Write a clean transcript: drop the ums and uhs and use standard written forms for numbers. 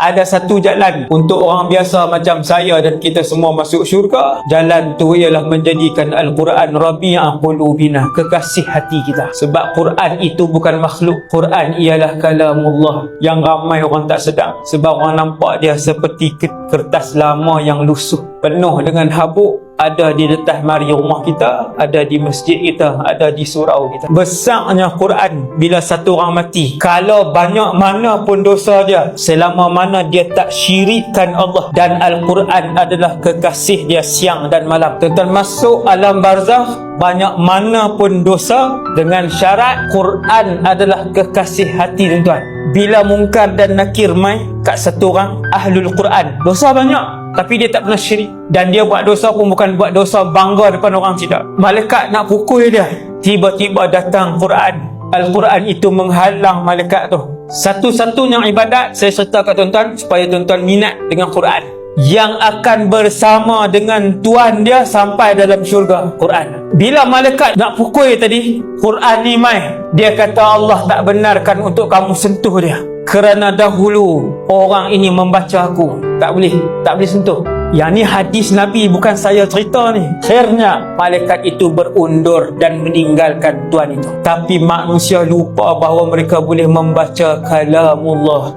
Ada satu jalan untuk orang biasa macam saya dan kita semua masuk syurga. Jalan tu ialah menjadikan Al-Quran Rabi'a qulubina, kekasih hati kita. Sebab Quran itu bukan makhluk. Quran ialah kalamullah yang ramai orang tak sedar. Sebab orang nampak dia seperti kertas lama yang lusuh, penuh dengan habuk. Ada di detas mari rumah kita, ada di masjid kita, ada di surau kita. Besarnya Quran bila satu orang mati, kalau banyak mana pun dosa dia, selama mana dia tak syirikkan Allah, dan Al-Quran adalah kekasih dia siang dan malam. Tuan-tuan masuk alam barzakh, banyak mana pun dosa, dengan syarat Quran adalah kekasih hati tuan-tuan. Bila mungkar dan nakir mai kat satu orang ahlul Quran, dosa banyak tapi dia tak pernah syirik, dan dia buat dosa pun bukan buat dosa bangga depan orang, tidak. Malaikat nak pukul dia, tiba-tiba datang Quran. Al-Quran itu menghalang malaikat tu. Satu-satunya ibadat saya serta kat tuan-tuan supaya tuan-tuan minat dengan Quran, yang akan bersama dengan Tuhan dia sampai dalam syurga, Quran. Bila malaikat nak pukul tadi, Quran ni mai, dia kata Allah tak benarkan untuk kamu sentuh dia, kerana dahulu orang ini membaca aku. Tak boleh sentuh. Yang ni hadis Nabi, bukan saya cerita ni. Akhirnya malaikat itu berundur dan meninggalkan Tuhan itu. Tapi manusia lupa bahawa mereka boleh membaca kalamullah.